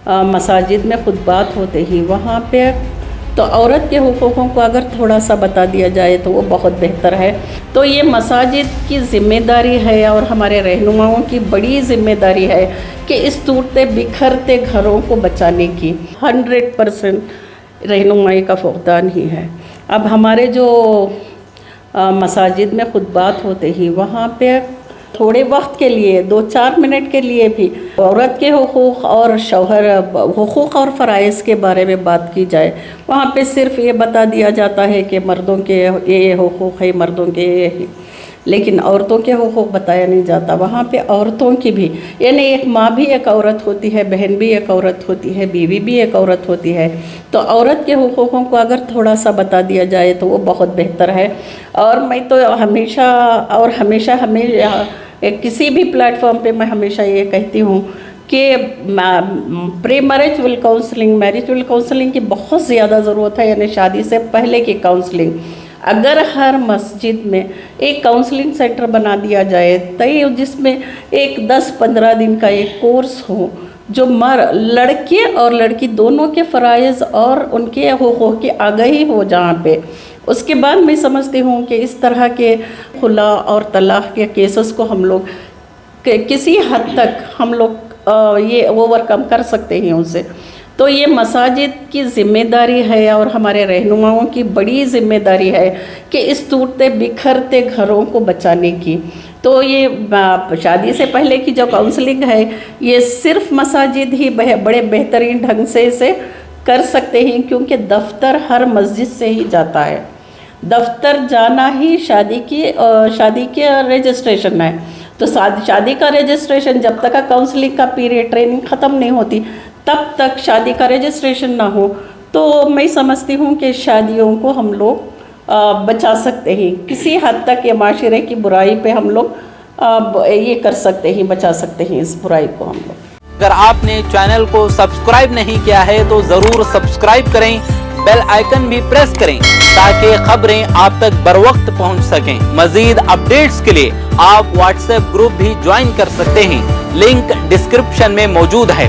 مساجد میں خطبات ہوتے ہی وہاں پہ تو عورت کے حقوقوں کو اگر تھوڑا سا بتا دیا جائے تو وہ بہت بہتر ہے۔ تو یہ مساجد کی ذمہ داری ہے اور ہمارے رہنماؤں کی بڑی ذمہ داری ہے کہ اس ٹوٹتے بکھرتے گھروں کو بچانے کی 100% رہنمائی کا فقدان ہی ہے۔ اب ہمارے جو مساجد میں خطبات ہوتے ہی وہاں پہ تھوڑے وقت کے لیے 2-4 منٹ کے لیے بھی عورت کے حقوق اور شوہر حقوق اور فرائض کے بارے میں بات کی جائے۔ وہاں پہ صرف یہ بتا دیا جاتا ہے کہ مردوں کے یہ حقوق ہے، مردوں کے یہ، لیکن عورتوں کے حقوق بتایا نہیں جاتا۔ وہاں پہ عورتوں کی بھی، یعنی ایک ماں بھی ایک عورت ہوتی ہے، بہن بھی ایک عورت ہوتی ہے، بیوی بھی ایک عورت ہوتی ہے۔ تو عورت کے حقوقوں کو اگر تھوڑا سا بتا دیا جائے تو وہ بہت بہتر ہے۔ اور میں تو ہمیشہ کسی بھی پلیٹ فارم پہ میں ہمیشہ یہ کہتی ہوں کہ پری میرج ول کاؤنسلنگ، میرج ول کاؤنسلنگ کی بہت زیادہ ضرورت ہے، یعنی شادی سے پہلے کی کاؤنسلنگ۔ اگر ہر مسجد میں ایک کاؤنسلنگ سینٹر بنا دیا جائے تو جس میں ایک 10-15 دن کا ایک کورس ہو جو لڑکے اور لڑکی دونوں کے فرائض اور ان کے حقوق کی آگاہی ہو، جہاں پہ اس کے بعد میں سمجھتی ہوں کہ اس طرح کے خلا اور طلاق کے کیسز کو ہم لوگ کسی حد تک ہم لوگ یہ اوور کم کر سکتے ہیں اسے۔ تو یہ مساجد کی ذمہ داری ہے اور ہمارے رہنماؤں کی بڑی ذمہ داری ہے کہ اس ٹوٹتے بکھرتے گھروں کو بچانے کی۔ تو یہ شادی سے پہلے کی جو کاؤنسلنگ ہے یہ صرف مساجد ہی بڑے بہترین ڈھنگ سے اسے کر سکتے ہیں، کیونکہ دفتر ہر مسجد سے ہی جاتا ہے۔ دفتر جانا ہی شادی کی رجسٹریشن ہے۔ تو شادی کا رجسٹریشن جب تک کاؤنسلنگ کا پیریڈ ٹریننگ ختم نہیں ہوتی تب تک شادی کا رجسٹریشن نہ ہو، تو میں سمجھتی ہوں کہ شادیوں کو ہم لوگ بچا سکتے ہیں کسی حد تک۔ یہ معاشرے کی برائی پہ ہم لوگ یہ کر سکتے ہیں، بچا سکتے ہیں اس برائی کو ہم لوگ۔ اگر آپ نے چینل کو سبسکرائب نہیں کیا ہے تو ضرور سبسکرائب کریں، بیل آئیکن بھی پریس کریں تاکہ خبریں آپ تک بروقت پہنچ سکیں۔ مزید اپڈیٹس کے لیے آپ واٹس ایپ گروپ بھی جوائن کر سکتے ہیں، لنک ڈسکرپشن میں موجود ہے۔